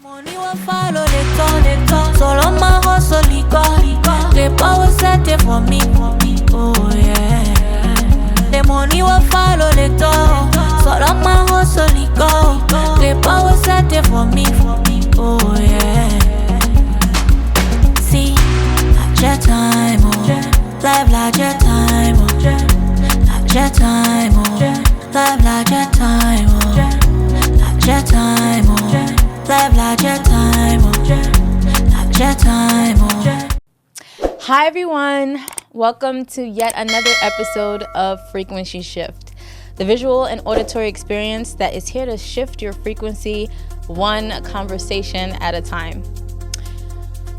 Money will follow the talk. Solo my hustle, the power set it for me. Oh yeah. The money will follow the talk. Solo my hustle, the power set it for me. Oh yeah. See, like your time, oh. Life like your time, oh. Like your time, oh. Life like your time, oh. Like your time, oh. Life like your time, oh. Like your time, oh. Hi everyone, welcome to yet another episode of Frequency Shift, the visual and auditory experience that is here to shift your frequency one conversation at a time.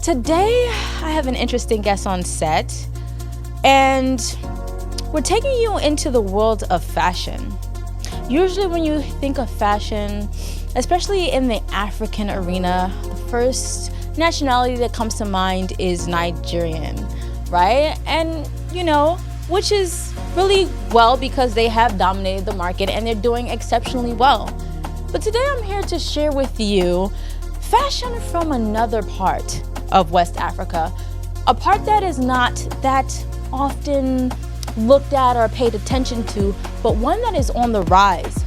Today, I have an interesting guest on set, and we're taking you into the world of fashion. Usually when you think of fashion, especially in the African arena, the first nationality that comes to mind is Nigerian, right? And, which is really well because they have dominated the market and they're doing exceptionally well. But today I'm here to share with you fashion from another part of West Africa, a part that is not that often looked at or paid attention to, but one that is on the rise.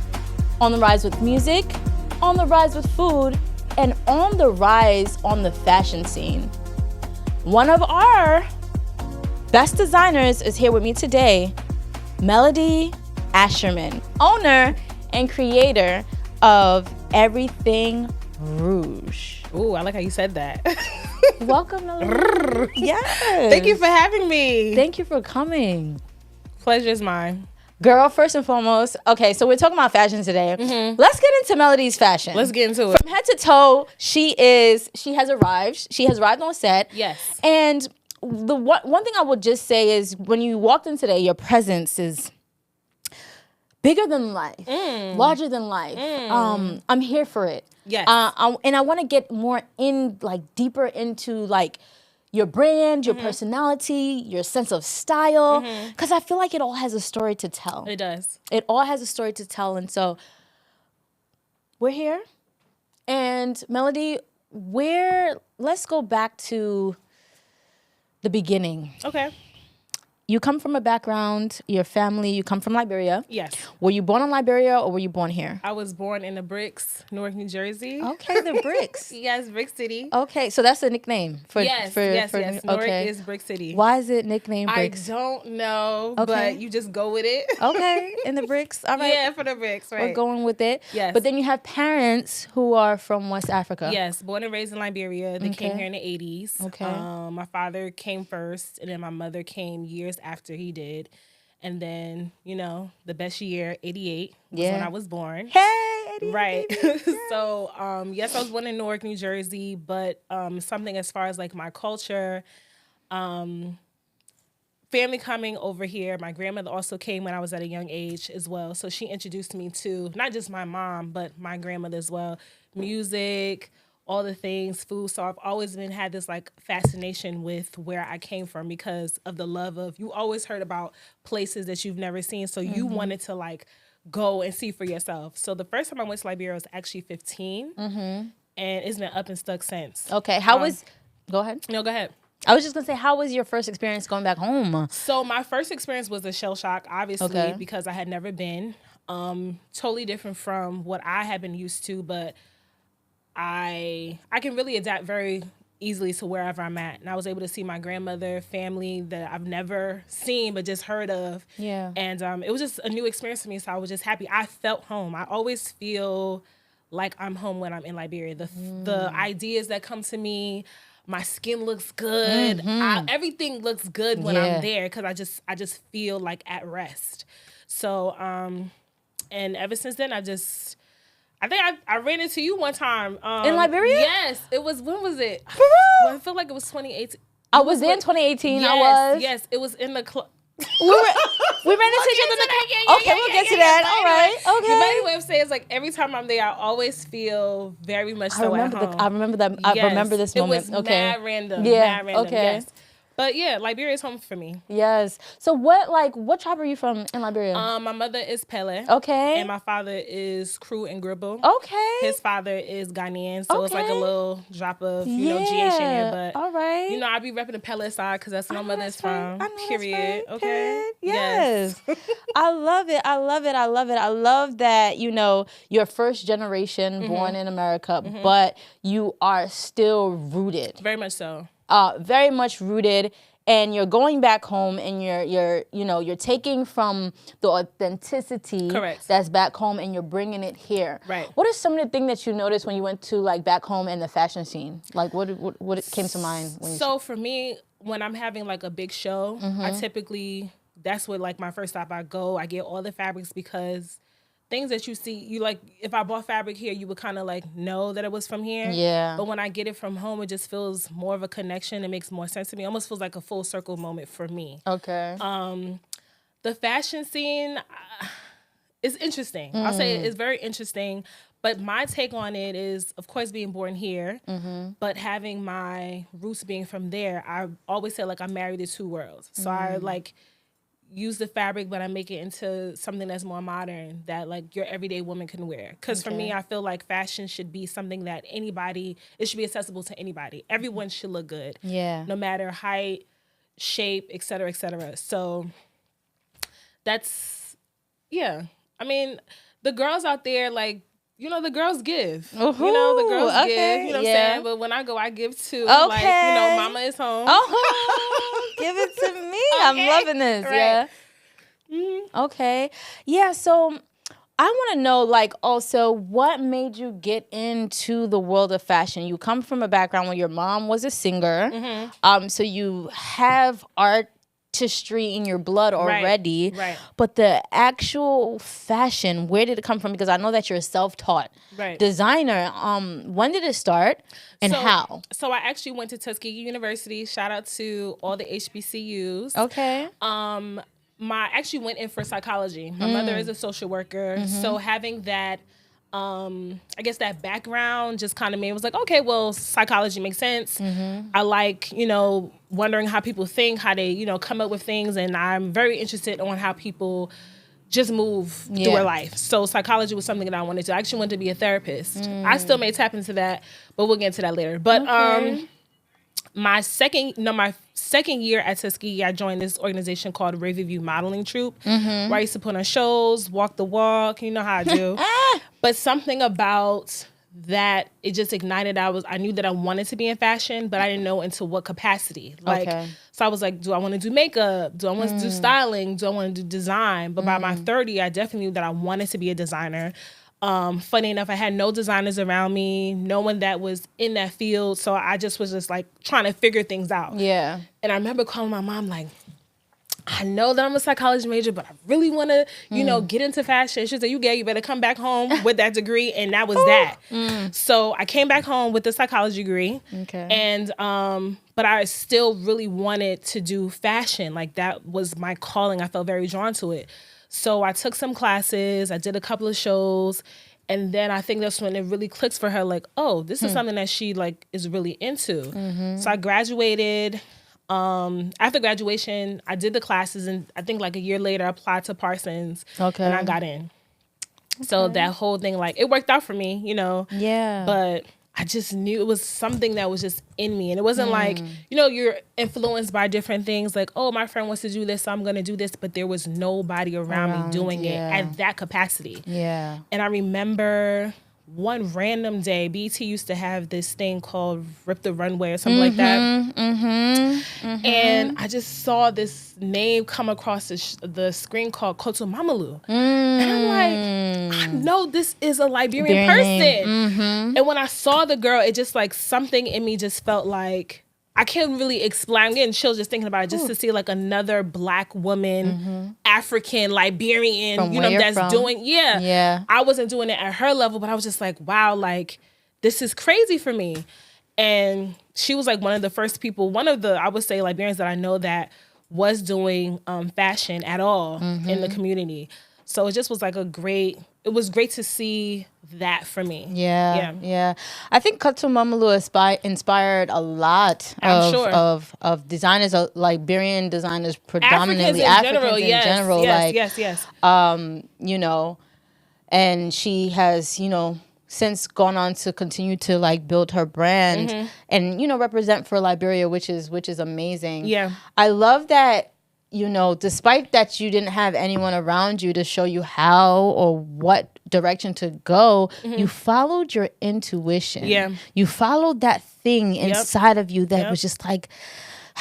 On the rise with music, on the rise with food, and on the rise on the fashion scene. One of our best designers is here with me today, Melody Asherman, owner and creator of Everything RRouge. Ooh, I like how you said that. Welcome, Melody. Yes. Thank you for having me. Thank you for coming. Pleasure's mine. Girl, first and foremost, okay, so we're talking about fashion today. Mm-hmm. Let's get into Melody's fashion. Let's get into it. From head to toe, she has arrived. She has arrived on set. Yes. And the one thing I will just say is when you walked in today, your presence is bigger than life, larger than life. I'm here for it. Yes. And I want to get more deeper into your brand, your personality, your sense of style, because I feel like it all has a story to tell. It does. It all has a story to tell. And so we're here. And Melody, let's go back to the beginning. Okay. You come from a background, your family, you come from Liberia. Yes. Were you born in Liberia or were you born here? I was born in the Bricks, Newark, New Jersey. Okay, the Bricks. Yes, Brick City. Okay, so that's a nickname for Yes. Newark is Brick City. Why is it nicknamed Bricks? I don't know, Okay. but you just go with it. Okay, in the Bricks. All right. Yeah, for the Bricks, right. We're going with it. Yes. But then you have parents who are from West Africa. Yes, born and raised in Liberia. They came here in the 80s. Okay. My father came first, and then my mother came years after he did. And then, the best year, 88, was when I was born. Hey, 88. Right. So, yes, I was born in Newark, New Jersey, but something as far as my culture, family coming over here. My grandmother also came when I was at a young age as well. So she introduced me to not just my mom, but my grandmother as well. Music, all the things, food. So I've always had this fascination with where I came from because of the love of, you always heard about places that you've never seen. So you wanted to go and see for yourself. So the first time I went to Liberia was actually 15 and it's been up and stuck since. Okay. Go ahead. No, go ahead. I was just going to say, how was your first experience going back home? So my first experience was a shell shock, obviously, Okay. because I had never been. Totally different from what I had been used to, but I can really adapt very easily to wherever I'm at. And I was able to see my grandmother, family that I've never seen but just heard of. Yeah. And it was just a new experience for me, so I was just happy. I felt home. I always feel like I'm home when I'm in Liberia. The ideas that come to me, my skin looks good. Everything looks good when I'm there because I just feel at rest. So, and ever since then, I think I ran into you one time. In Liberia? Yes. It was, when was it? For real? Well, I feel like it was 2018. I was in 2018. Yes, I was. Yes, it was in the club. We ran into each other in the club. Okay, we'll get to that. All right. Okay. The main way of saying is every time I'm there, I always feel very much so at home. I remember that. I remember this moment. It was okay. mad random. Yeah. Mad random. Okay. Yes. But yeah, Liberia is home for me. Yes. So what tribe are you from in Liberia? My mother is Pele. Okay. And my father is Kru and Gribble. Okay. His father is Ghanaian, so it's like a little drop of, GH in there. But, all right. I be repping the Pele side because that's where my mother's from. Period. Okay. Period. Yes. I love it. I love that, you're first generation born in America, but you are still rooted. Very much so. Very much rooted, and you're going back home, and you're taking from the authenticity that's back home, and you're bringing it here. Right. What are some of the things that you noticed when you went to back home in the fashion scene? What came to mind? So for me, when I'm having a big show, I typically, that's what my first stop I go. I get all the fabrics because things that you see, if I bought fabric here, you would kind of know that it was from here. Yeah. But when I get it from home, it just feels more of a connection. It makes more sense to me. It almost feels like a full circle moment for me. Okay. The fashion scene is interesting. I'll say it's very interesting. But my take on it is, of course, being born here, but having my roots being from there. I always say I'm married to two worlds. So I use the fabric, but I make it into something that's more modern that your everyday woman can wear. Because for me, I feel like fashion should be something that it should be accessible to anybody. Everyone should look good. Yeah. No matter height, shape, et cetera, et cetera. So that's, yeah. I mean, the girls out there, the girls give. Ooh-hoo. The girls give. You know what I'm saying? But when I go, I give too. Okay. Mama is home. Oh, give it to me. Okay. I'm loving this. Right. Yeah. Mm-hmm. Okay. Yeah. So I want to know, also, what made you get into the world of fashion? You come from a background where your mom was a singer. Mm-hmm. So you have artistry in your blood already. Right. But the actual fashion, where did it come from? Because I know that you're a self-taught designer. When did it start and how? So I actually went to Tuskegee University. Shout out to all the HBCUs. Okay. I actually went in for psychology. My mother is a social worker. So having that, I guess that background just kind of made it was okay, well, psychology makes sense. I wondering how people think, how they, come up with things. And I'm very interested on how people just move through their life. So psychology was something that I wanted to. I actually wanted to be a therapist. I still may tap into that, but we'll get into that later. But my second year at Tuskegee, I joined this organization called Riverview Modeling Troupe, where I used to put on shows, walk the walk. You know how I do. But something about that, it just ignited. I knew that I wanted to be in fashion, but I didn't know into what capacity. So I was do I want to do makeup? Do I want to do styling? Do I want to do design? But by my 30, I definitely knew that I wanted to be a designer. Funny enough, I had no designers around me, no one that was in that field. So I just was trying to figure things out. Yeah. And I remember calling my mom I know that I'm a psychology major, but I really want to, get into fashion. She said, you better come back home with that degree. And that was that. So I came back home with the psychology degree. Okay. And, but I still really wanted to do fashion. That was my calling. I felt very drawn to it. So I took some classes, I did a couple of shows, and then I think that's when it really clicks for her, oh, this is something that she is really into. So I graduated. After graduation, I did the classes, and I think a year later I applied to Parsons, and I got in. So that whole thing, it worked out for me, Yeah. But I just knew it was something that was just in me. And it wasn't you're influenced by different things. Oh, my friend wants to do this, so I'm going to do this. But there was nobody around me doing it at that capacity. Yeah. And I remember one random day, BT used to have this thing called Rip the Runway or something like that. And I just saw this name come across the screen called Koto Mamalu. And I'm I know this is a Liberian person. And when I saw the girl, it just something in me just felt I can't really explain. I'm getting chills just thinking about it, just to see another Black woman, African, Liberian, that's doing, I wasn't doing it at her level, but I was just wow, this is crazy for me. And she was one of the first people, I would say, Liberians that I know that was doing fashion at all in the community. So it just was like it was great to see that for me. Yeah. I think Katu Mamalu inspired a lot of designers, Liberian designers, predominantly Africans in general. Yes. You know, and she has, you know, since gone on to continue to like build her brand and, you know, represent for Liberia, which is amazing. Yeah. I love that, you know, despite that you didn't have anyone around you to show you how or what direction to go, you followed your intuition. Yeah. You followed that thing inside of you that was just like,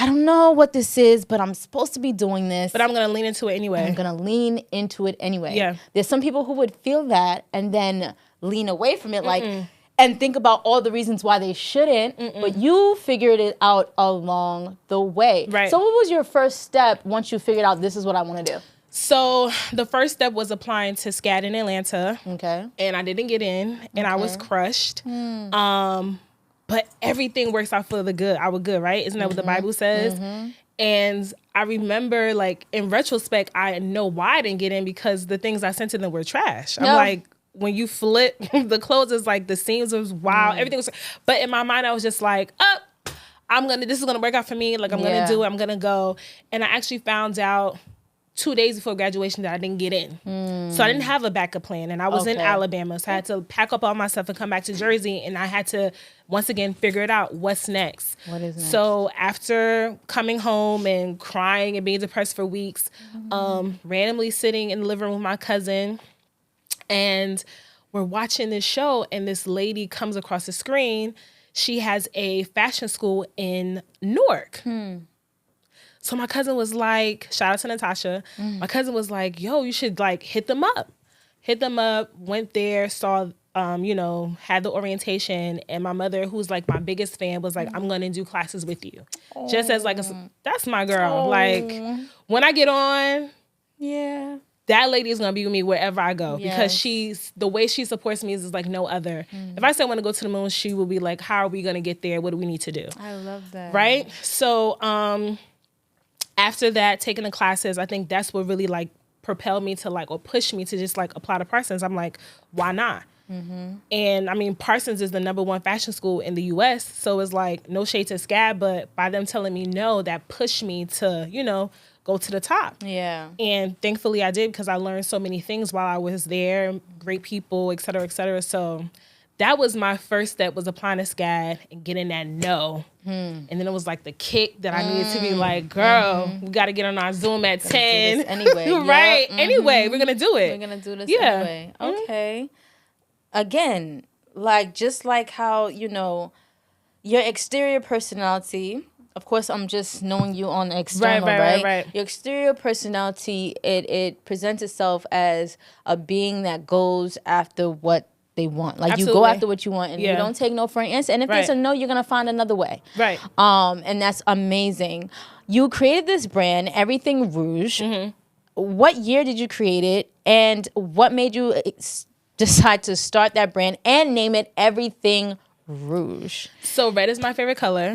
I don't know what this is, but I'm supposed to be doing this. But I'm going to lean into it anyway. Yeah. There's some people who would feel that and then lean away from it, like, and think about all the reasons why they shouldn't, but you figured it out along the way. Right. So what was your first step once you figured out this is what I want to do? So the first step was applying to SCAD in Atlanta. Okay. And I didn't get in, and I was crushed. But everything works out for the good. Our good, right? Isn't that what the Bible says? And I remember, like, in retrospect, I know why I didn't get in, because the things I sent to them were trash. I'm like, when you flip the clothes, it's like the seams was wild. Everything was, but in my mind, I was just like, this is gonna work out for me. Like, I'm gonna do it. I'm gonna go. And I actually found out 2 days before graduation that I didn't get in. So I didn't have a backup plan, and I was in Alabama. So I had to pack up all my stuff and come back to Jersey, and I had to, once again, figure it out. What's next? What is next? So after coming home and crying and being depressed for weeks, randomly sitting in the living room with my cousin, and we're watching this show, and this lady comes across the screen. She has a fashion school in Newark. So my cousin was like, shout out to Natasha. My cousin was like, yo, you should like hit them up. Went there, saw, you know, had the orientation. And my mother, who's like my biggest fan, was like, I'm going to do classes with you. Just as like, that's my girl. Like, when I get on, that lady is going to be with me wherever I go, because the way she supports me is like no other. If I say I want to go to the moon, she will be like, how are we going to get there? What do we need to do? I love that. Right? So, after that, taking the classes, I think that's what really like propelled me to like, or pushed me to just like apply to Parsons. I'm like, why not? And I mean, Parsons is the #1 fashion school in the US. So it's like, no shade to SCAD, but by them telling me no, that pushed me to, you know, go to the top. Yeah. And thankfully I did, because I learned so many things while I was there, great people, et cetera, et cetera. So that was my first step, was applying to SCAD and getting that no. And then it was like the kick that I needed to be like, girl, we got to get on our Zoom at 10. Anyway. Right. Anyway, we're going to do it. We're going to do this anyway. Okay. Again, like, just like how, you know, your exterior personality, of course, I'm just knowing you on external, right? Your exterior personality, it presents itself as a being that goes after what they want. Like, Absolutely. you go after what you want, and you don't take no for an answer. And if it's a no, you're going to find another way. Right. And that's amazing. You created this brand, Everything RRouge. What year did you create it? And what made you decide to start that brand and name it Everything RRouge? So red is my favorite color.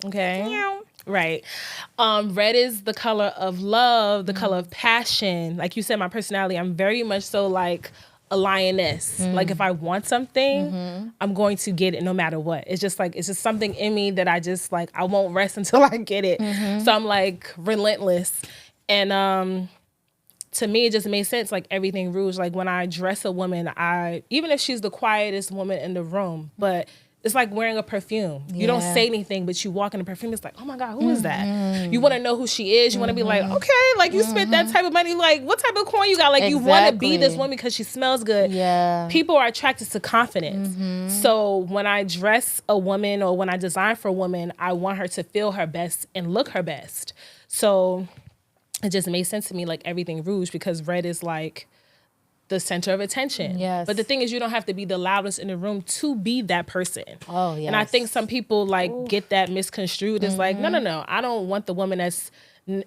Okay. Right. Red is the color of love, the color of passion. Like you said, my personality, I'm very much so like a lioness. Like, if I want something, I'm going to get it no matter what. It's just something in me that I just like, I won't rest until I get it. So I'm like relentless. And to me, it just made sense, like Everything RRouge. Like, when I dress a woman, even if she's the quietest woman in the room, but it's like wearing a perfume. You don't say anything, but you walk in the perfume, it's like, oh my God, who is that? You want to know who she is. You want to be like, okay, like, you spent that type of money. Like, what type of coin you got? Like, you want to be this woman because she smells good. Yeah. People are attracted to confidence. So when I dress a woman, or when I design for a woman, I want her to feel her best and look her best. So it just made sense to me, like Everything RRouge, because red is like the center of attention. Yes. But the thing is, you don't have to be the loudest in the room to be that person. Oh, yes. And I think some people like get that misconstrued. It's like, no. I don't want the woman that's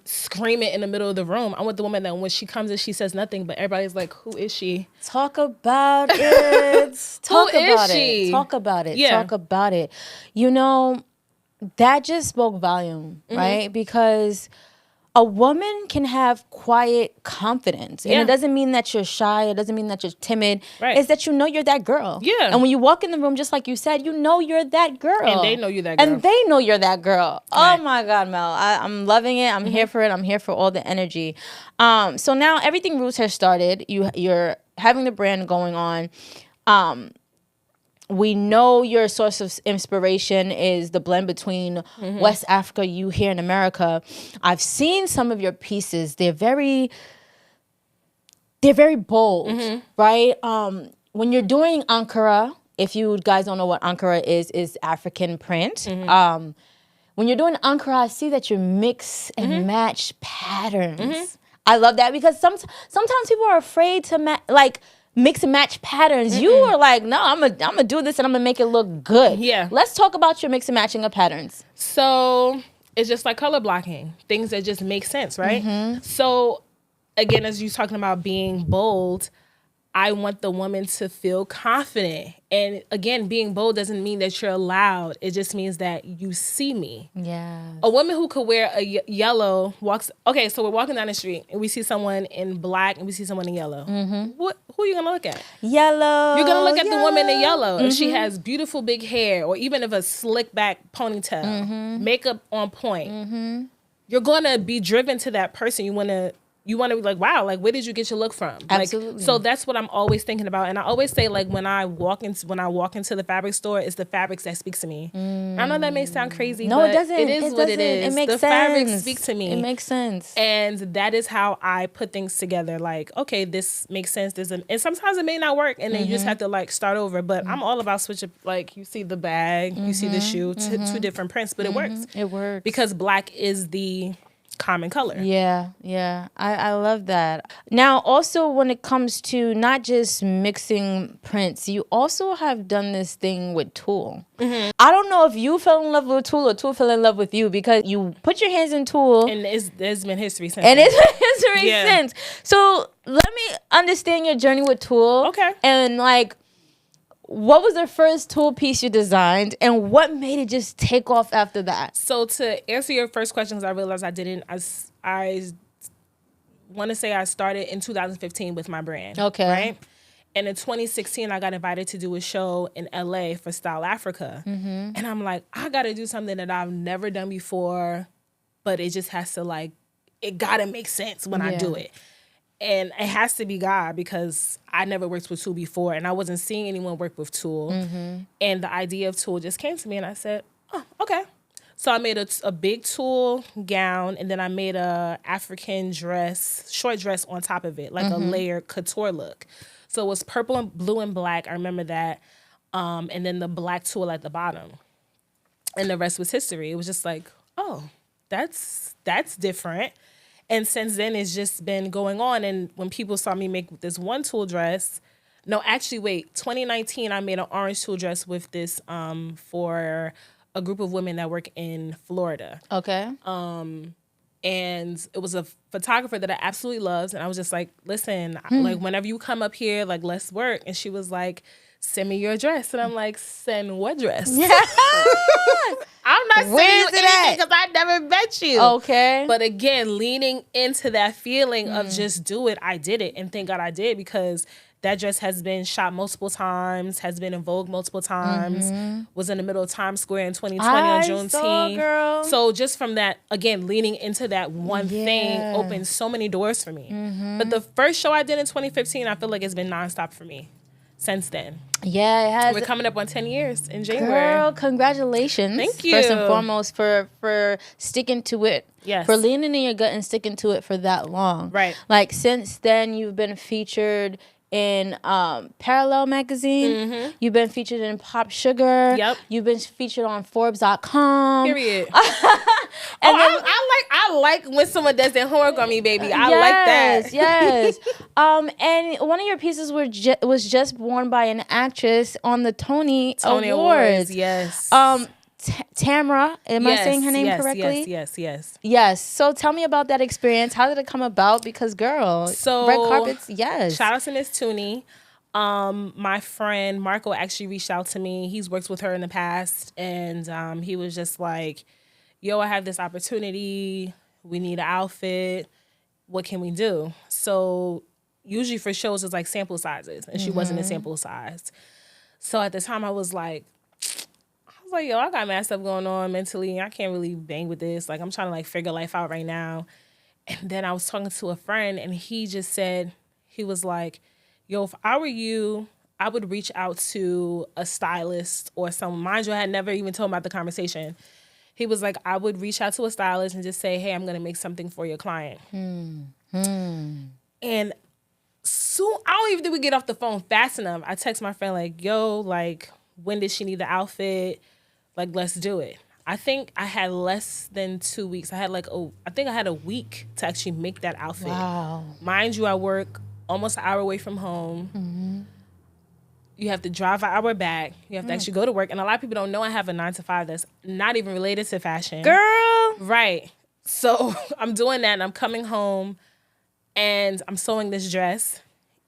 screaming in the middle of the room. I want the woman that when she comes in, she says nothing, but everybody's like, who is she? Talk about it. Talk about it. Talk about it. Talk about it. You know, that just spoke volume, right? Because a woman can have quiet confidence. And it doesn't mean that you're shy. It doesn't mean that you're timid. Right. It's that you know you're that girl. Yeah. And when you walk in the room, just like you said, you know you're that girl. And they know you're that girl. And they know you're that girl. Right. Oh, my God, Mel. I'm loving it. I'm here for it. I'm here for all the energy. So now Everything RRouge has started. You're having the brand going on. We know your source of inspiration is the blend between West Africa, you here in America. I've seen some of your pieces. They're very bold, right? When you're doing Ankara, if you guys don't know what Ankara is African print. When you're doing Ankara, I see that you mix and match patterns. I love that because sometimes people are afraid to mix and match patterns. You are like, no, I'm gonna do this and I'm gonna make it look good. Yeah. Let's talk about your mix and matching of patterns. So it's just like color blocking, things that just make sense, right? So again, as you're talking about being bold, I want the woman to feel confident. And again, being bold doesn't mean that you're loud. It just means that you see me. Yeah. A woman who could wear a yellow okay, so we're walking down the street and we see someone in black and we see someone in yelw. Who are you going to look at? Yellow. You're going to look at the woman in yellow. If she has beautiful big hair or even if a slick back ponytail, makeup on point, you're going to be driven to that person. You want to be like, wow, like, where did you get your look from? Absolutely. Like, so that's what I'm always thinking about. And I always say, like, when I walk into the fabric store, it's the fabrics that speak to me. I know that may sound crazy, No, but it doesn't. it is what it is. It makes the sense. fabrics speak to me. It makes sense. And that is how I put things together. Like, okay, this makes sense. And sometimes it may not work, and then you just have to like start over. But I'm all about switching. Like, you see the bag, you see the shoe, two different prints, but it works. It works. Because black is the common color. Yeah. I love that. Now, also when it comes to not just mixing prints, you also have done this thing with tulle. I don't know if you fell in love with tulle or tulle fell in love with you because you put your hands in tulle. And there's been history since. And it's been history since. So let me understand your journey with tulle. Okay. And like, what was the first tulle piece you designed and what made it just take off after that? So to answer your first question, because I realized I didn't, I want to say I started in 2015 with my brand. Okay. Right? And in 2016, I got invited to do a show in LA for Style Africa. And I'm like, I got to do something that I've never done before, but it just has to it got to make sense when I do it. And it has to be God because I never worked with tulle before and I wasn't seeing anyone work with tulle. And the idea of tulle just came to me and I said, oh, okay. So I made a big tulle gown and then I made a African dress, short dress on top of it, like a layered couture look. So it was purple and blue and black. I remember that. And then the black tulle at the bottom. And the rest was history. It was just like, oh, that's different. And since then, it's just been going on. And when people saw me make this one tulle dress, 2019, I made an orange tulle dress with this for a group of women that work in Florida. Okay. And it was a photographer that I absolutely loves. And I was just like, listen, like whenever you come up here, like, let's work. And she was like, send me your dress. And I'm like, send what dress? I'm not sending you anything because I never met you. Okay. But again, leaning into that feeling of just do it, I did it. And thank God I did because that dress has been shot multiple times, has been in Vogue multiple times, was in the middle of Times Square in 2020 on Juneteenth. Girl. So just from that, again, leaning into that one thing opened so many doors for me. But the first show I did in 2015, I feel like it's been nonstop for me since then. Yeah, it has. We're coming up on 10 years in January. Girl, congratulations. Thank you. First and foremost for sticking to it. Yes. For leaning in your gut and sticking to it for that long. Right. Like since then you've been featured in Parallel magazine. You've been featured in Pop Sugar. Yep. You've been featured on Forbes.com. Period. I like when someone does their homework on me, baby. I like that. Yes. And one of your pieces was just worn by an actress on the Tony Awards. Yes. Tamra, am I saying her name correctly? Yes. So tell me about that experience. How did it come about? Because girl, red carpets, yes. Shout out to Miss Tooney. My friend Marco actually reached out to me. He's worked with her in the past, and he was just like, yo, I have this opportunity. we need an outfit. What can we do? So usually for shows, it's like sample sizes, and she wasn't a sample size. So at the time, I was like, yo, I got mad stuff going on mentally. I can't really bang with this. Like, I'm trying to like figure life out right now. And then I was talking to a friend, and he just said, he was like, yo, if I were you, I would reach out to a stylist or someone. Mind you, I had never even told him about the conversation. He was like, I would reach out to a stylist and just say, hey, I'm going to make something for your client. And soon, I don't even think we get off the phone fast enough. I text my friend like, yo, like, when did she need the outfit? Like, let's do it. I think I had less than 2 weeks. I had like, I think I had a week to actually make that outfit. Wow. Mind you, I work almost an hour away from home. You have to drive an hour back. You have to actually go to work. And a lot of people don't know I have a 9-to-5 that's not even related to fashion. Girl. Right. So I'm doing that, and I'm coming home, and I'm sewing this dress.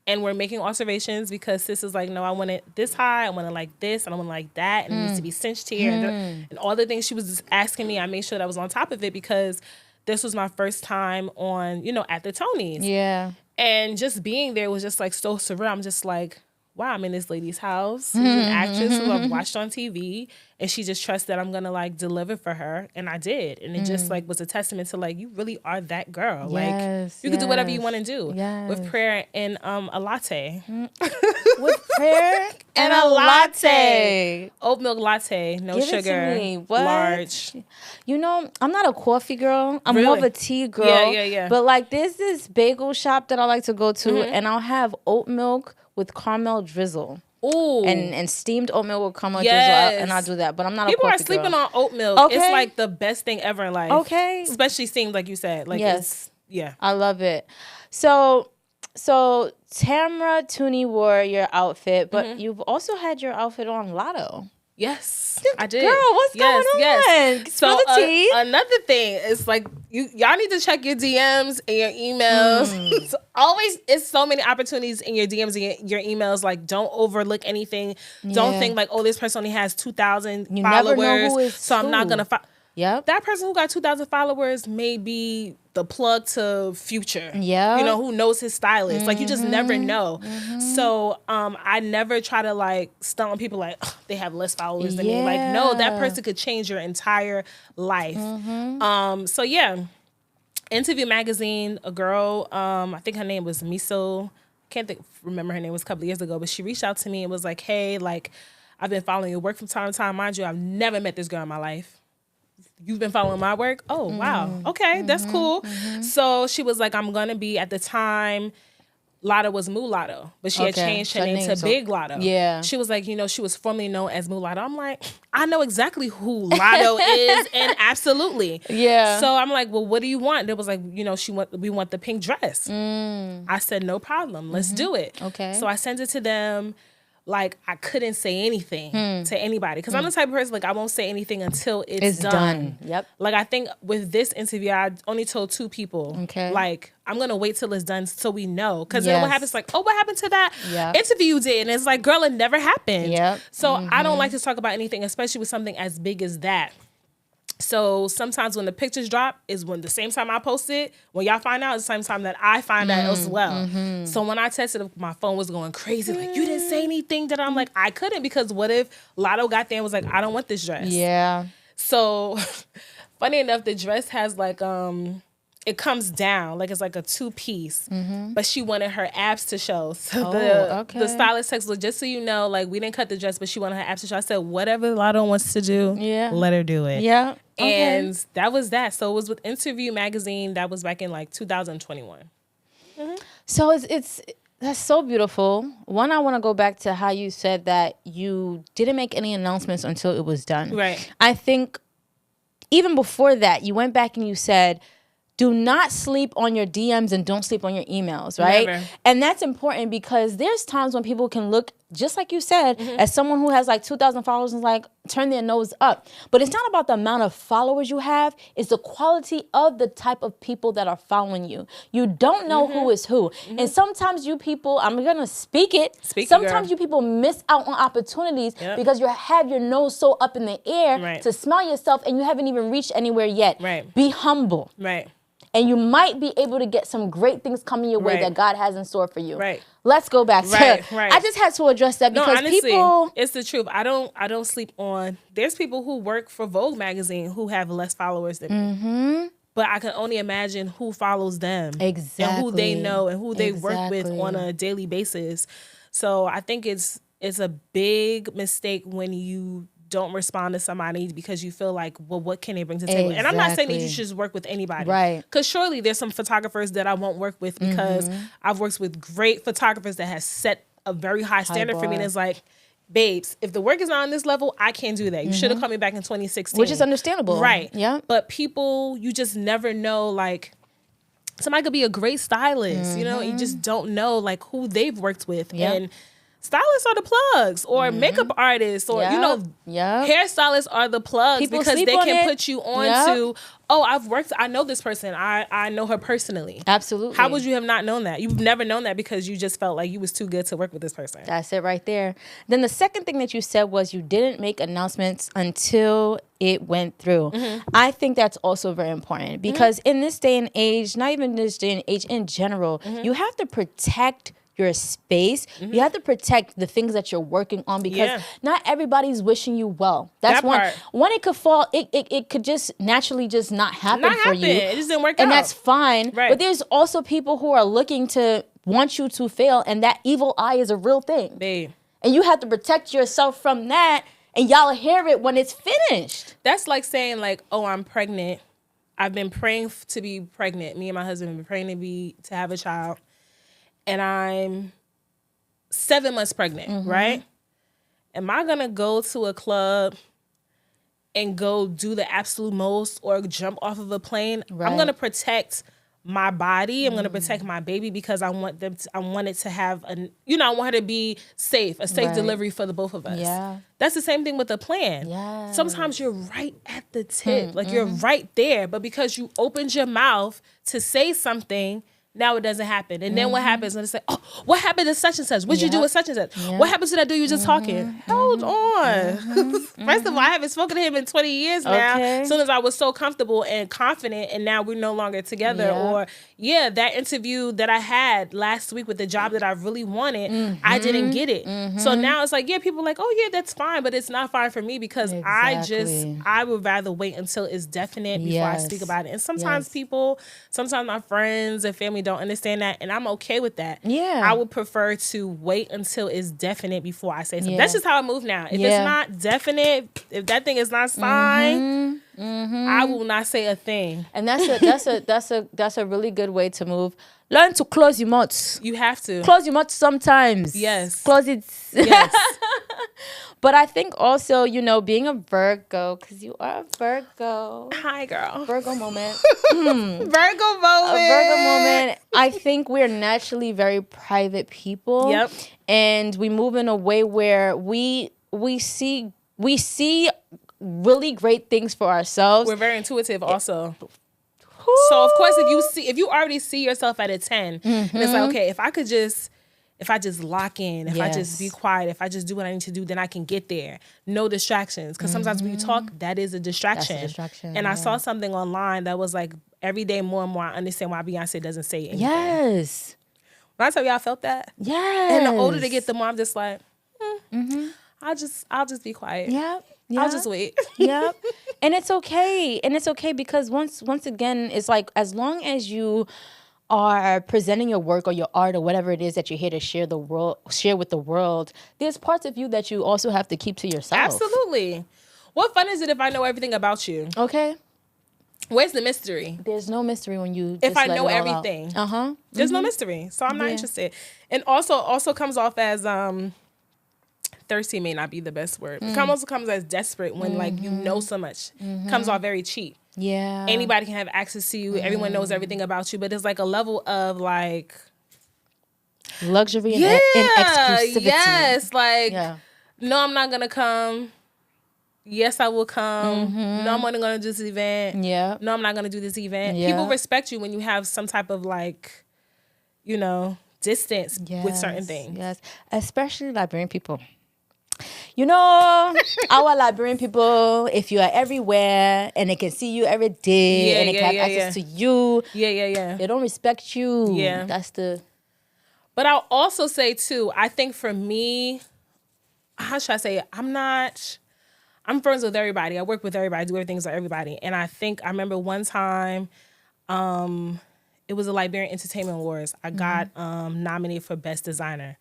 And we're making alterations because sis is like, no, I want it this high, I want it like this, and I want it like that, and it needs to be cinched here. And all the things she was just asking me, I made sure that I was on top of it because this was my first time on, at the Tonys. Yeah. And just being there was just like so surreal. I'm just like, wow, I'm in this lady's house. She's an actress who I've watched on TV, and she just trusts that I'm gonna like deliver for her, and I did. And it just like was a testament to like, you really are that girl. Like you can do whatever you want to do with prayer and a latte. With prayer and a latte. Oat milk latte, no Give sugar, it to me. What? large. I'm not a coffee girl. I'm more of a tea girl. Yeah. But like, there's this bagel shop that I like to go to, and I'll have oat milk with caramel drizzle. Ooh. And steamed oat milk with caramel drizzle, and I'll do that. But I'm not People a coffee are sleeping girl. on oat milk. Okay. It's like the best thing ever in life. Okay. Especially steamed, like you said. Like, yes. Yeah. I love it. So Tamra Tooney wore your outfit, but you've also had your outfit on Lotto. Yes, I did. Girl, what's going on? Yes. Spill the tea. Another thing is like y'all need to check your DMs and your emails. It's so many opportunities in your DMs and your emails. Like, don't overlook anything. Don't think like, this person only has 2,000 followers. Never know who is so I'm not gonna. Yep. That person who got 2,000 followers may be the plug to Future. Yeah. Who knows his stylist. Like, you just never know. So I never try to like stunt on people like, they have less followers than me. Like, no, that person could change your entire life. So yeah. Interview Magazine, a girl, I think her name was Miso. Remember her name, was a couple of years ago, but she reached out to me and was like, hey, like, I've been following your work from time to time. Mind you, I've never met this girl in my life. You've been following my work? Oh, wow. Okay, that's cool. So she was like, I'm going to be, at the time, Lotto was Mulatto, but she had changed her name to Big Lotto. Yeah. She was like, she was formerly known as Mulatto. I'm like, I know exactly who Lotto is, and absolutely. Yeah. So I'm like, well, what do you want? It was like, we want the pink dress. I said, no problem. Let's do it. Okay. So I sent it to them. Like, I couldn't say anything to anybody. Because I'm the type of person, like, I won't say anything until it's done. Yep. Like, I think with this interview, I only told 2 people. Okay. Like, I'm going to wait till it's done so we know. Because then what happens, like, what happened to that Yep. interview you did? And it's like, girl, it never happened. Yep. So I don't like to talk about anything, especially with something as big as that. So sometimes when the pictures drop is when the same time I post it, when y'all find out, it's the same time that I find out as well. So when I tested, my phone was going crazy. Like, you didn't say anything that I'm like, I couldn't, because what if Lotto got there and was like, I don't want this dress. Yeah. So funny enough, the dress has like, it comes down, like it's like a 2-piece, but she wanted her abs to show. So the stylist text was, just so you know, like, we didn't cut the dress, but she wanted her abs to show. I said, whatever Lotto wants to do, let her do it. Yeah. Okay. And that was that. So it was with Interview Magazine. That was back in like 2021. So it's that's so beautiful. One, I want to go back to how you said that you didn't make any announcements until it was done. Right. I think even before that, you went back and you said, do not sleep on your DMs and don't sleep on your emails, right? Never. And that's important because there's times when people can look, just like you said, as someone who has like 2,000 followers and like turn their nose up. But it's not about the amount of followers you have. It's the quality of the type of people that are following you. You don't know who is who. And sometimes you people, I'm going to speak it. Sometimes you people miss out on opportunities because you have your nose so up in the air to smell yourself and you haven't even reached anywhere yet. Right. Be humble. Right. and you might be able to get some great things coming your way Right. that God has in store for you. Right. Let's go back to Right. I just had to address that because honestly, people, it's the truth. I don't sleep on. There's people who work for Vogue magazine who have less followers than me. Mm-hmm. But I can only imagine who follows them. Exactly. And who they know and who they work with Exactly. on a daily basis. So I think it's a big mistake when you don't respond to somebody because you feel like, well, what can they bring to the table? And I'm not saying that you should just work with anybody. Right. Because surely there's some photographers that I won't work with because I've worked with great photographers that has set a very high standard for me. And it's like, babes, if the work is not on this level, I can't do that. You should have called me back in 2016. which is understandable. Right. Yeah. But people, you just never know, like, somebody could be a great stylist, you know, you just don't know, like, who they've worked with. Yep. And stylists are the plugs, or makeup artists, or, you know, hairstylists are the plugs People because sleep they on can it. put you on to, oh, I know this person. I know her personally. Absolutely. How would you have not known that? You've never known that because you just felt like you was too good to work with this person. That's it right there. Then the second thing that you said was you didn't make announcements until it went through. I think that's also very important because in this day and age, not even this day and age, in general, you have to protect your space. You have to protect the things that you're working on because not everybody's wishing you well. That's That one. part. When it could fall, it could just naturally just not happen for you. It just didn't work out. And that's fine. Right. But there's also people who are looking to want you to fail, and that evil eye is a real thing. Babe. And you have to protect yourself from that, and y'all hear it when it's finished. That's like saying, like, oh, I'm pregnant. I've been praying to be pregnant. Me and my husband have been praying to have a child. And I'm 7 months pregnant, right? Am I going to go to a club and go do the absolute most or jump off of a plane? Right. I'm going to protect my body. I'm going to protect my baby because I want it to have I want her to be safe, a safe delivery for the both of us. Yeah. That's the same thing with a plan. Yes. Sometimes you're right at the tip. Like you're right there, but because you opened your mouth to say something, now it doesn't happen. And then what happens? And it's like, oh, what happened to such and such? What'd you do with such and such? What happened to that dude you just talking? Hold on. First of all, I haven't spoken to him in 20 years now. Okay. As soon as I was so comfortable and confident, and now we're no longer together. Yeah. Or, that interview that I had last week with the job that I really wanted, I didn't get it. So now it's like, people are like, oh, yeah, that's fine. But it's not fine for me because Exactly. I would rather wait until it's definite before I speak about it. And sometimes sometimes my friends and family don't understand that, and I'm okay with that. Yeah. I would prefer to wait until it's definite before I say something. Yeah. That's just how I move now. If it's not definite, if that thing is not signed, I will not say a thing. And that's a really good way to move. Learn to close your mouth. You have to. Close your mouth sometimes. Yes. Close it. Yes. But I think also, being a Virgo, because you are a Virgo. Hi, girl. Virgo moment. Virgo moment. A Virgo moment. I think we're naturally very private people. Yep. And we move in a way where we see really great things for ourselves. We're very intuitive also. So of course, if you already see yourself at a 10, and it's like, okay, if I just lock in, if I just be quiet, if I just do what I need to do, then I can get there. No distractions. Because sometimes when you talk, that is a distraction. That's a distraction, And I saw something online that was like, every day more and more, I understand why Beyonce doesn't say anything. Yes. When I tell you I felt that. Yes. And the older they get, the more I'm just like, I'll just be quiet. Yep. I'll just wait. Yep. And it's okay. And it's okay because once again, it's like as long as you are presenting your work or your art or whatever it is that you're here to share with the world, there's parts of you that you also have to keep to yourself. Absolutely. What fun is it if I know everything about you? Okay. Where's the mystery? There's no mystery when you If just I let know it all everything. out. There's no mystery. So I'm not interested. And also comes off as thirsty may not be the best word. It also comes as desperate when like you know so much. Comes off very cheap. Yeah. Anybody can have access to you. Everyone knows everything about you. But there's like a level of like luxury and exclusivity. Yes. Like no, I'm not gonna come. Yes, I will come. No, I'm only gonna do this event. Yeah. No, I'm not gonna do this event. Yeah. People respect you when you have some type of like, distance with certain things. Yes. Especially Liberian people. You know, our Liberian people, if you are everywhere and they can see you every day and they can have access to you, they don't respect you. Yeah. That's the... But I'll also say, too, I think for me, how should I say it? I'm friends with everybody. I work with everybody. I do everything with everybody. And I remember one time, it was the Liberian Entertainment Awards. I got nominated for Best Designer.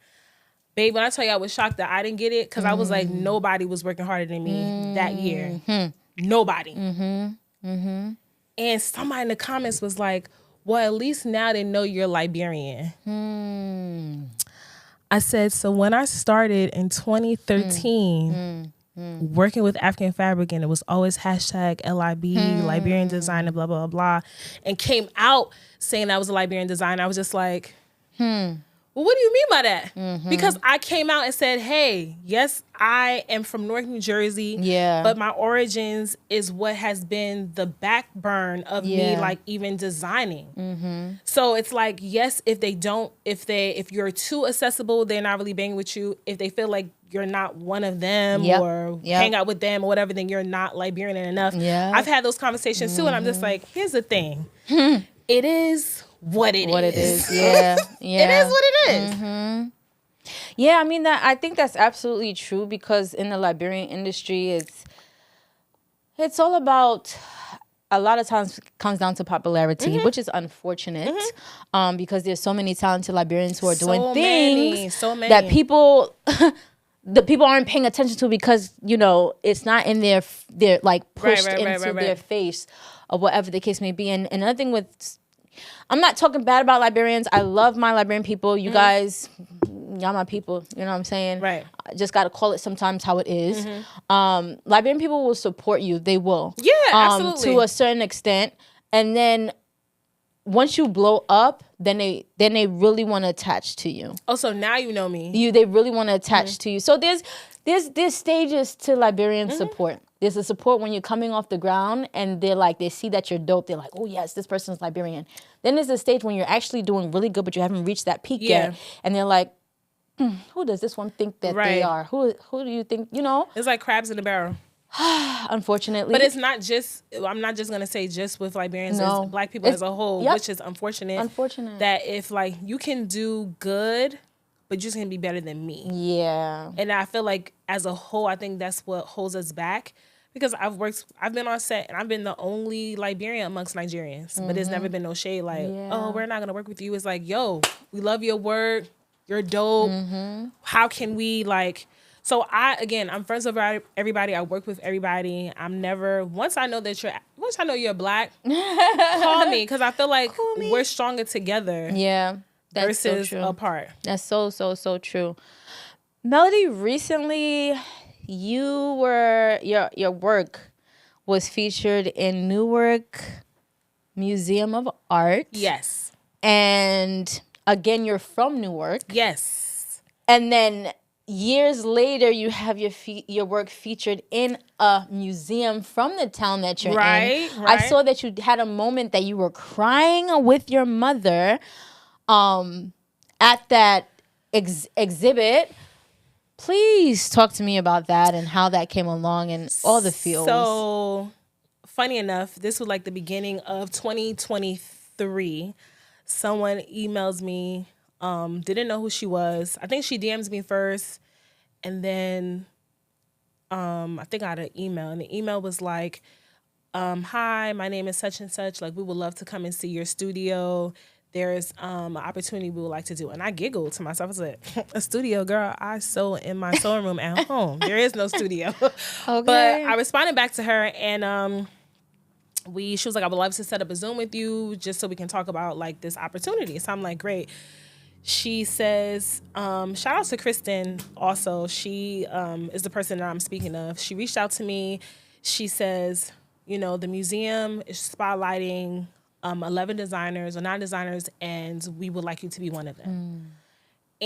Babe, when I tell you I was shocked that I didn't get it, because I was like, nobody was working harder than me that year. Nobody. And somebody in the comments was like, well, at least now they know you're Liberian. I said, so when I started in 2013, working with African Fabric, and it was always hashtag LIB, Liberian designer, blah, blah, blah, and came out saying I was a Liberian designer, I was just like, well, what do you mean by that? Because I came out and said, hey, yes, I am from Newark, New Jersey, but my origins is what has been the backburn of me, like, even designing. So it's like, yes, if you're too accessible, they're not really banging with you. If they feel like you're not one of them or hang out with them or whatever, then you're not Liberian enough. I've had those conversations too, and I'm just like, here's the thing. It is what it is. Yeah. It is what it is. Yeah, I mean, I think that's absolutely true, because in the Liberian industry, it's all about, a lot of times comes down to popularity, which is unfortunate, because there's so many talented Liberians who are doing things that people the people aren't paying attention to, because, you know, it's not in their like pushed into their face, or whatever the case may be. And another thing with, I'm not talking bad about Liberians. I love my Liberian people. You guys, y'all my people. You know what I'm saying? Right. I just got to call it sometimes how it is. Liberian people will support you. They will. Yeah, absolutely. To a certain extent. And then once you blow up, then they really want to attach to you. Oh, so now you know me. They really want to attach to you. So there's stages to Liberian support. There's a support when you're coming off the ground and they see that you're dope. They're like, oh yes, this person's Liberian. Then there's a stage when you're actually doing really good, but you haven't reached that peak yet. And they're like, who does this one think that they are? Who do you think, you know? It's like crabs in a barrel. Unfortunately. But it's not just, I'm not just going to say just with Liberians, it's Black people as a whole, which is unfortunate. That if, like, you can do good, but you're just going to be better than me. Yeah. And I feel like as a whole, I think that's what holds us back. Because I've been on set and I've been the only Liberian amongst Nigerians. But there's never been no shade like, oh, we're not going to work with you. It's like, yo, we love your work. You're dope. How can we, like... So I'm friends with everybody. I work with everybody. Once I know you're Black, call me, because I feel like we're stronger together. Yeah, that's versus so true. Apart. That's so true. Melody, recently your work was featured in Newark Museum of Art. Yes. And again, you're from Newark. Yes. And then years later, you have your work featured in a museum from the town that you're in. Right. I saw that you had a moment that you were crying with your mother at that exhibit. Please talk to me about that and how that came along and all the feels. So, funny enough, this was like the beginning of 2023. Someone emails me. Didn't know who she was. I think she DMs me first, and then I think I had an email, and the email was like, hi, my name is such and such. Like, we would love to come and see your studio. There's an opportunity we would like to do. And I giggled to myself. I was like, a studio, girl, I sew in my sewing room at home. There is no studio. Okay. But I responded back to her, and she was like, I would love to set up a Zoom with you just so we can talk about, like, this opportunity. So I'm like, great. She says, shout out to Kristen also. She is the person that I'm speaking of. She reached out to me. She says, you know, the museum is spotlighting 11 designers or 9 designers, and we would like you to be one of them.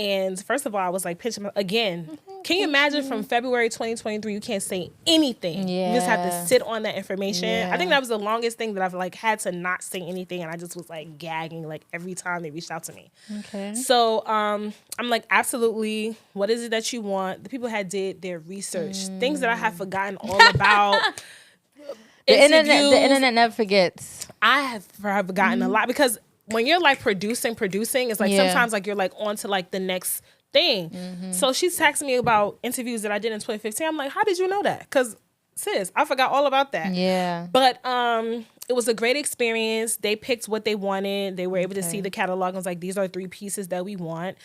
And first of all, I was like, again, can you imagine from February 2023, you can't say anything. Yeah. You just have to sit on that information. Yeah. I think that was the longest thing that I've like had to not say anything. And I just was like gagging like every time they reached out to me. Okay. So I'm like, absolutely. What is it that you want? The people did their research. Things that I have forgotten all about. The internet never forgets. I have forgotten a lot because when you're like producing, it's like sometimes like you're like on to like the next thing. So she's texting me about interviews that I did in 2015. I'm like, how did you know that? Because sis, I forgot all about that. Yeah. But it was a great experience. They picked what they wanted. They were able to see the catalog. I was like, these are 3 pieces that we want.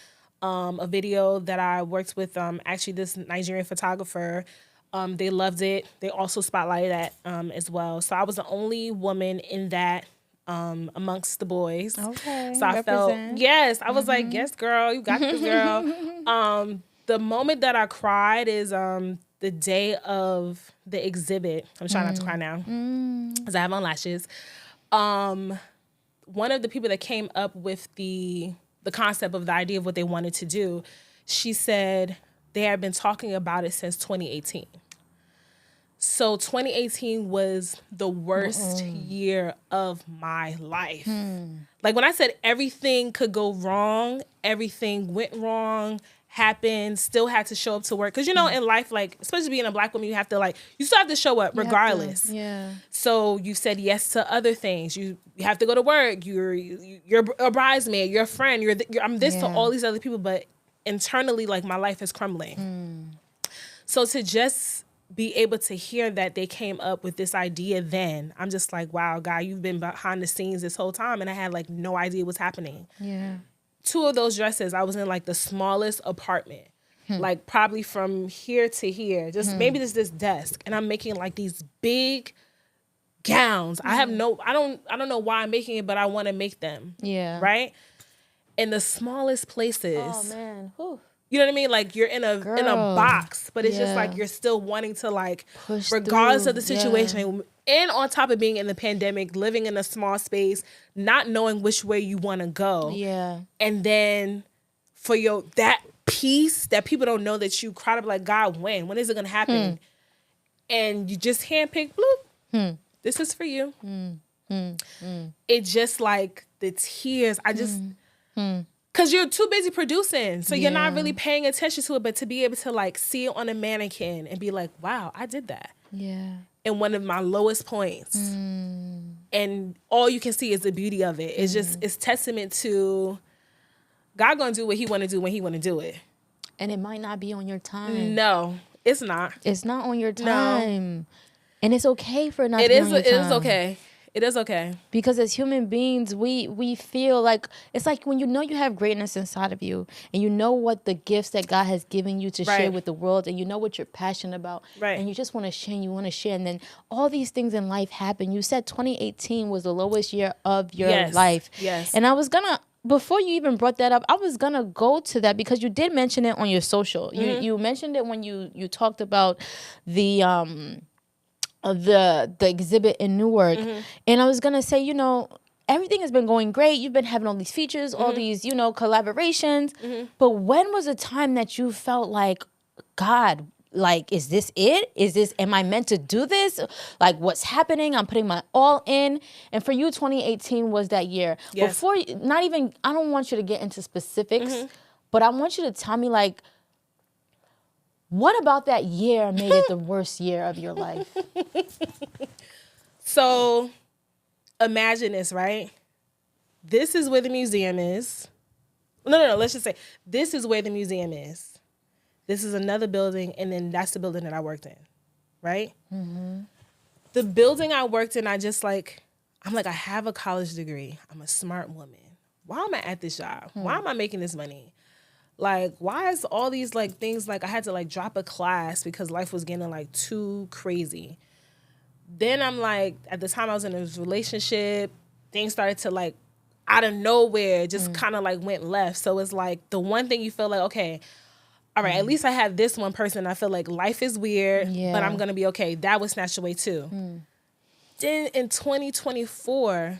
A video that I worked with actually this Nigerian photographer. They loved it. They also spotlighted that as well. So I was the only woman in that amongst the boys. Okay. So I felt, I was like, yes, girl, you got this, girl. The moment that I cried is the day of the exhibit. I'm trying not to cry now because I have on lashes. One of the people that came up with the concept of the idea of what they wanted to do, she said they had been talking about it since 2018. So 2018 was the worst year of my life. Like when I said everything could go wrong, everything went wrong, happened, still had to show up to work. Because, you know, in life, like, especially being a Black woman, you have to, like, you still have to show up regardless. So you said yes to other things. You have to go to work. You're a bridesmaid. You're a friend. I'm this to all these other people. But internally, like, my life is crumbling. So to just be able to hear that they came up with this idea then, I'm just like, wow, God, you've been behind the scenes this whole time. And I had, like, no idea what's happening. 2 of those dresses, I was in like the smallest apartment, like probably from here to here, just maybe this desk, and I'm making like these big gowns. I don't know why I'm making it, but I want to make them. Right? In the smallest places. Oh man. Whew. You know what I mean? Like you're in a box, but it's just like you're still wanting to like push regardless through. of the situation. And on top of being in the pandemic, living in a small space, not knowing which way you want to go. And then for that piece that people don't know that you cried up like, God, when is it going to happen? And you just handpick, bloop, this is for you. It just like the tears, I just, because you're too busy producing. So you're not really paying attention to it, but to be able to like see it on a mannequin and be like, wow, I did that. In one of my lowest points. And all you can see is the beauty of it. It's just, it's testament to God gonna do what he wanna do when he wanna do it. And it might not be on your time. No, it's not. It's not on your time. No. And it's okay for it not to be on your time. It is okay. It is okay. Because as human beings, we feel like, it's like when you know you have greatness inside of you and you know what the gifts that God has given you to share with the world and you know what you're passionate about and you just want to share and you want to share. And then all these things in life happen. You said 2018 was the lowest year of your life. And I was going to, before you even brought that up, I was going to go to that because you did mention it on your social. You mentioned it when you talked about the exhibit in Newark. And I was gonna say, you know, everything has been going great. You've been having all these features, all these, you know, collaborations. But when was a time that you felt like, God, like, is this it? Am I meant to do this? Like, what's happening? I'm putting my all in. And for you, 2018 was that year. Before, not even, I don't want you to get into specifics, but I want you to tell me, like, what about that year made it the worst year of your life? So, imagine this, right? This is where the museum is. No. Let's just say this is where the museum is. This is another building, and then that's the building that I worked in, right? The building I worked in, I'm like, I have a college degree. I'm a smart woman. Why am I at this job? Why am I making this money? Like, why is all these, like, things, like, I had to, like, drop a class because life was getting, like, too crazy. Then I'm, like, at the time I was in a relationship, things started to, like, out of nowhere, just kind of, like, went left. So it's, like, the one thing you feel like, okay, all right, at least I have this one person. I feel like life is weird, but I'm going to be okay. That was snatched away, too. Then in 2024...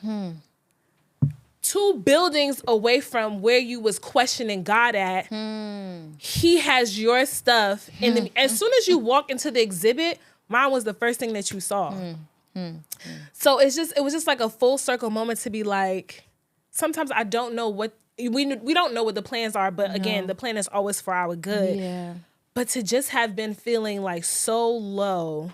2 buildings away from where you was questioning God at. He has your stuff. And as soon as you walk into the exhibit, mine was the first thing that you saw. So it was just like a full circle moment to be like, sometimes I don't know what, we don't know what the plans are, but again, the plan is always for our good. Yeah. But to just have been feeling like so low,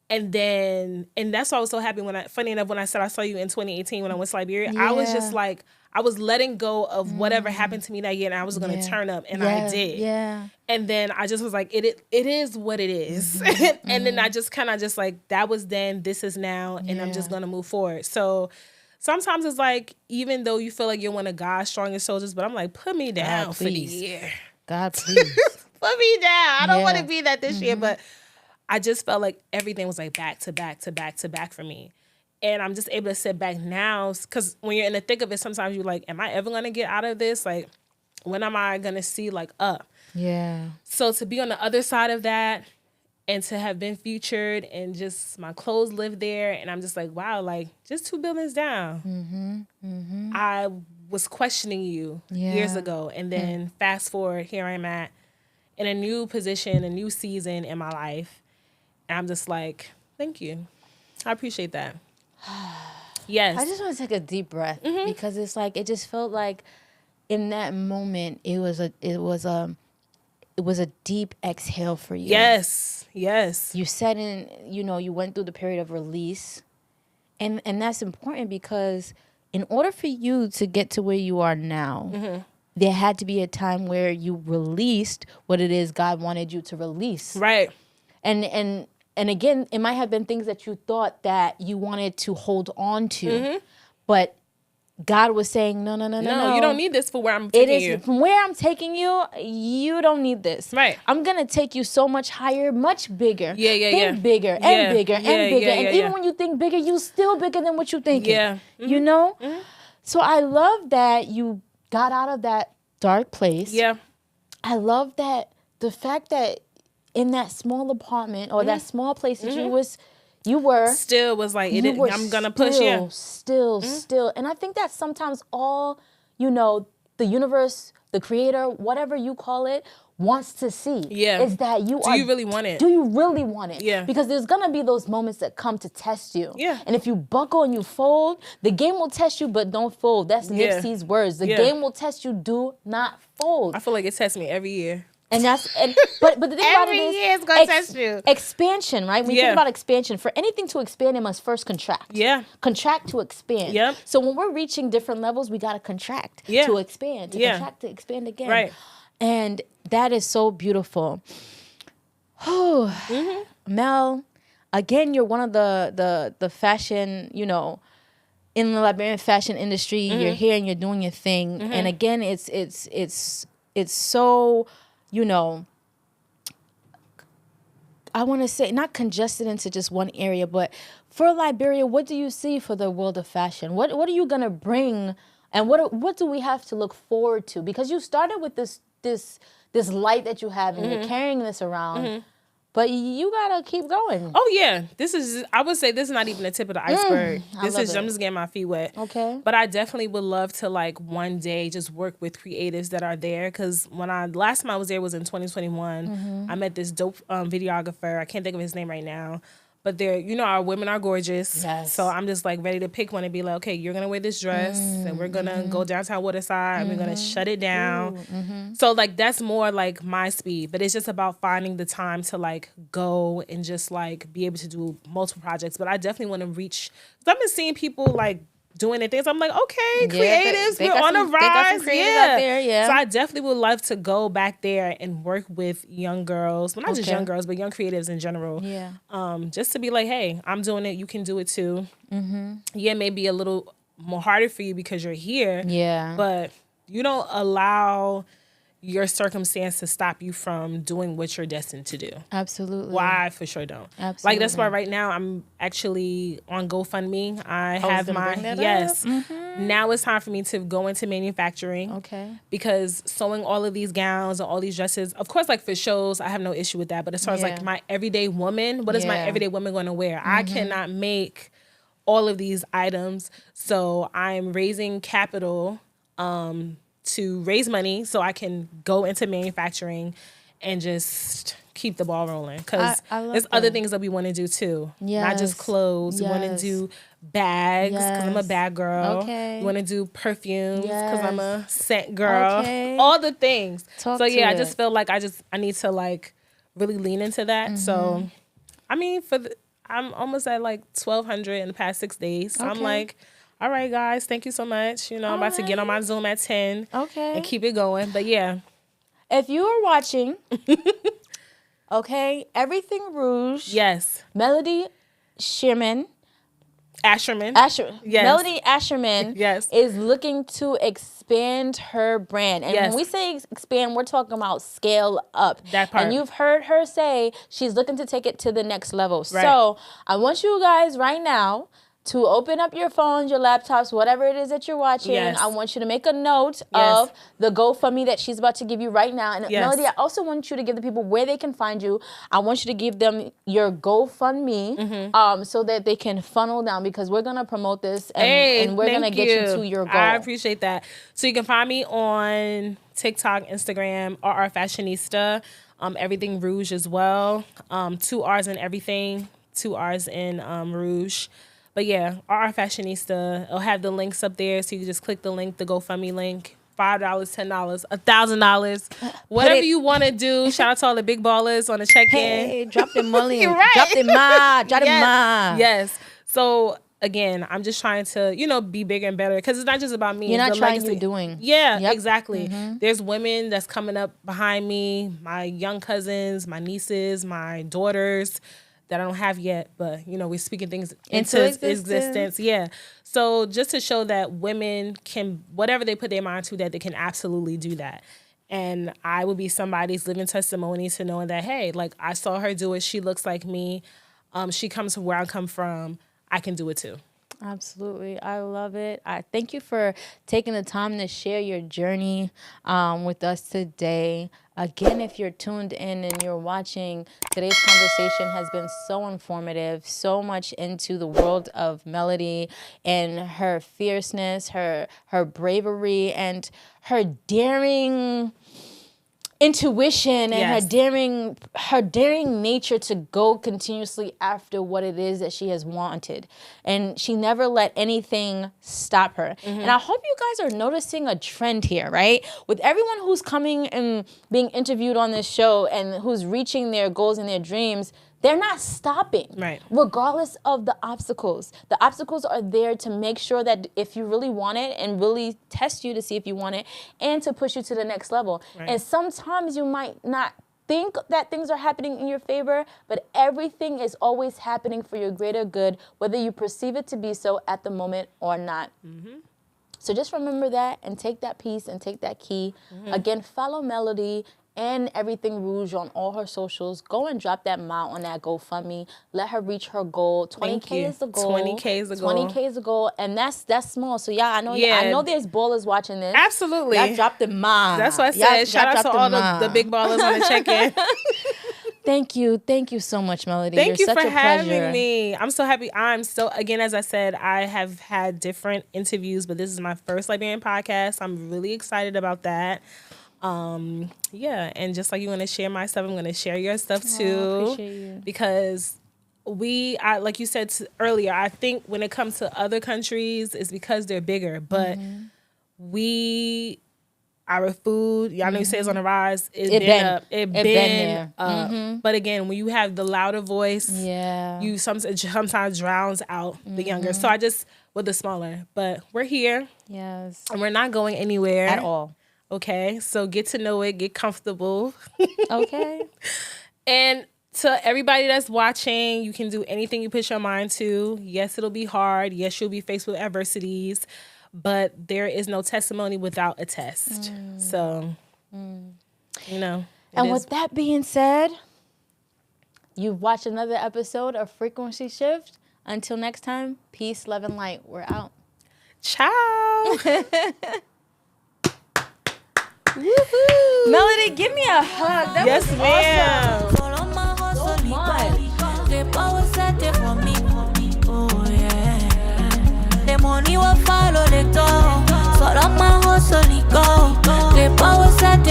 and that's why I was so happy funny enough, when I said I saw you in 2018 when I went to Liberia, I was just like, I was letting go of whatever happened to me that year, and I was going to turn up, and I did. Yeah. And then I just was like, it is what it is. And then I just kind of just like, that was then, this is now, and I'm just going to move forward. So sometimes it's like, even though you feel like you're one of God's strongest soldiers, but I'm like, put me down God, for the please. year. God, please. Put me down. I don't want to Yeah. be that this year, but I just felt like everything was like back to back to back to back for me. And I'm just able to sit back now, because when you're in the thick of it, sometimes you're like, am I ever going to get out of this? Like, when am I going to see like up? Yeah. So to be on the other side of that, and to have been featured, and just my clothes live there, and I'm just like, wow, like just 2 buildings down. I was questioning you years ago, and then fast forward, here I'm at in a new position, a new season in my life, and I'm just like, thank you, I appreciate that. Yes, I just want to take a deep breath, because it's like, it just felt like in that moment it was a deep exhale for you. yes. You said you went through the period of release, and that's important, because in order for you to get to where you are now, there had to be a time where you released what it is God wanted you to release. Right. And again, it might have been things that you thought that you wanted to hold on to, but God was saying, no, You don't need this for where I'm taking you. From where I'm taking you, you don't need this. Right. I'm going to take you so much higher, much bigger. Think bigger and Yeah. bigger and Yeah, bigger. yeah, And yeah, even yeah. when you think bigger, you still bigger than what you're thinking. Yeah. You know? So I love that you got out of that dark place. Yeah. I love that the fact that in that small apartment or that small place that you were Still was like, you were I'm going to push, still. And I think that sometimes all, the universe, the creator, whatever you call it, wants to see. Yeah. Is that Do you really want it? Do you really want it? Yeah. Because there's going to be those moments that come to test you. Yeah. And if you buckle and you fold, the game will test you, but don't fold. That's Nipsey's words. The game will test you, do not fold. I feel like it tests me every year. And but the thing about it Every is, year it's gonna test you. Expansion, right? When you think Yeah. about expansion, for anything to expand, it must first contract. Yeah. Contract to expand. Yep. So when we're reaching different levels, we gotta contract Yeah. to expand, to Yeah. contract to expand again. Right. And that is so beautiful. Mel, again, you're one of the fashion, in the Liberian fashion industry. You're here and you're doing your thing. And again, it's so, I want to say not congested into just one area, but for Liberia, what do you see for the world of fashion? What are you gonna bring, and what do we have to look forward to? Because you started with this light that you have, and you're carrying this around, but you gotta keep going. Oh yeah, I would say this is not even the tip of the iceberg. I'm just getting my feet wet. Okay. But I definitely would love to one day just work with creatives that are there, because last time I was there was in 2021. I met this dope videographer. I can't think of his name right now. But our women are gorgeous. Yes. So I'm just ready to pick one and be like, okay, you're going to wear this dress and we're going to go downtown Waterside and we're going to shut it down. So that's more my speed. But it's just about finding the time to go and just be able to do multiple projects. But I definitely want to reach, because I've been seeing people doing their things. I'm like, okay, creatives, they we're got on some- a they got some rise. creatives out there, yeah. So I definitely would love to go back there and work with young girls. Well, not just young girls, but young creatives in general. Yeah. Just to be like, hey, I'm doing it. You can do it too. Yeah, maybe a little more harder for you because you're here. Yeah. But you don't allow your circumstance to stop you from doing what you're destined to do. Absolutely. Why? For sure don't. Absolutely. That's why right now I'm actually on GoFundMe. I have gonna bring that yes. up. Now it's time for me to go into manufacturing. Okay. Because sewing all of these gowns and all these dresses, of course, for shows, I have no issue with that. But as far as my everyday woman, what is my Yeah. everyday woman going to wear? I cannot make all of these items. So I'm raising capital to raise money so I can go into manufacturing and just keep the ball rolling. Because there's other things that we want to do too. Not just clothes. We want to do bags because I'm a bag girl. We want to do perfumes because I'm a scent girl. All the things. I just feel like I need to like really lean into that. So I mean, I'm almost at like 1,200 in the past 6 days. So I'm like, all right, guys, thank you so much. I'm about to get on my Zoom at 10 and keep it going. But yeah. If you are watching, Everything RRouge. Yes. Melody Asherman. Yes. Melody Asherman is looking to expand her brand. And when we say expand, we're talking about scale up. That part. And you've heard her say she's looking to take it to the next level. Right. So I want you guys right now to open up your phones, your laptops, whatever it is that you're watching. I want you to make a note of the GoFundMe that she's about to give you right now. And Melody, I also want you to give the people where they can find you. I want you to give them your GoFundMe so that they can funnel down, because we're going to promote this and we're going to get you to your goal. I appreciate that. So you can find me on TikTok, Instagram, RR Fashionista, Everything RRouge as well. 2 R's in everything, 2 R's in RRouge. But yeah, RR Fashionista, it'll have the links up there, so you can just click the link, the GoFundMe link. $5, $10, $1,000, whatever you want to do. Shout out to all the big ballers on the check-in. Hey, drop the money. Drop the ma. Drop the ma. Yes. So again, I'm just trying to, be bigger and better, because it's not just about me. You're not trying, you're doing. Yeah, exactly. There's women that's coming up behind me, my young cousins, my nieces, my daughters, that I don't have yet, but we're speaking things into existence. Yeah. So just to show that women can, whatever they put their mind to, that they can absolutely do that. And I will be somebody's living testimony to knowing that, hey, like, I saw her do it. She looks like me. She comes from where I come from. I can do it too. Absolutely. I love it. I thank you for taking the time to share your journey with us today. Again, if you're tuned in and you're watching, today's conversation has been so informative, so much into the world of Melody and her fierceness, her bravery, and her daring intuition and her daring nature to go continuously after what it is that she has wanted. And she never let anything stop her. And I hope you guys are noticing a trend here, right? With everyone who's coming and being interviewed on this show and who's reaching their goals and their dreams, they're not stopping, regardless of the obstacles. The obstacles are there to make sure that if you really want it, and really test you to see if you want it, and to push you to the next level. And sometimes you might not think that things are happening in your favor, but everything is always happening for your greater good, whether you perceive it to be so at the moment or not. So just remember that, and take that piece and take that key. Again, follow Melody and Everything RRouge on all her socials. Go and drop that amount on that GoFundMe. Let her reach her goal. 20K is the goal. 20K is the goal. 20K is the goal, and that's small. So I know there's ballers watching this. Absolutely. Y'all dropped the ma. That's what I said. Shout out to all the big ballers on the check-in. Thank you so much, Melody. Thank you such for a pleasure. having me. I'm so happy. Again, as I said, I have had different interviews, but this is my first Liberian podcast. I'm really excited about that. And just like you want to share my stuff, I'm going to share your stuff too. Appreciate you. Because like you said earlier, I think when it comes to other countries, it's because they're bigger. But our food, y'all know you say it's on the rise. It's been there. But again, when you have the louder voice, you sometimes drowns out the younger. So with the smaller. But we're here. Yes. And we're not going anywhere. At all. Okay, so get to know it, get comfortable. Okay. And to everybody that's watching, you can do anything you put your mind to. Yes, it'll be hard. Yes, you'll be faced with adversities, but there is no testimony without a test. So, And with that being said, you've watched another episode of Frequency Shift. Until next time, peace, love, and light. We're out. Ciao. Melody, give me a hug. That was ma'am. awesome. So much.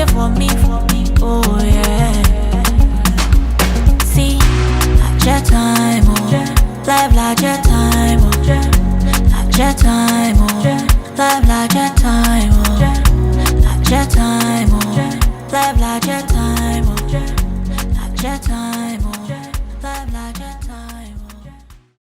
it for me, oh yeah. See, like jet time, oh, live like jet time, oh, like jet time, oh, live like jet time, oh, like jet time, oh, live like jet time, oh, like jet time, oh, live like jet time.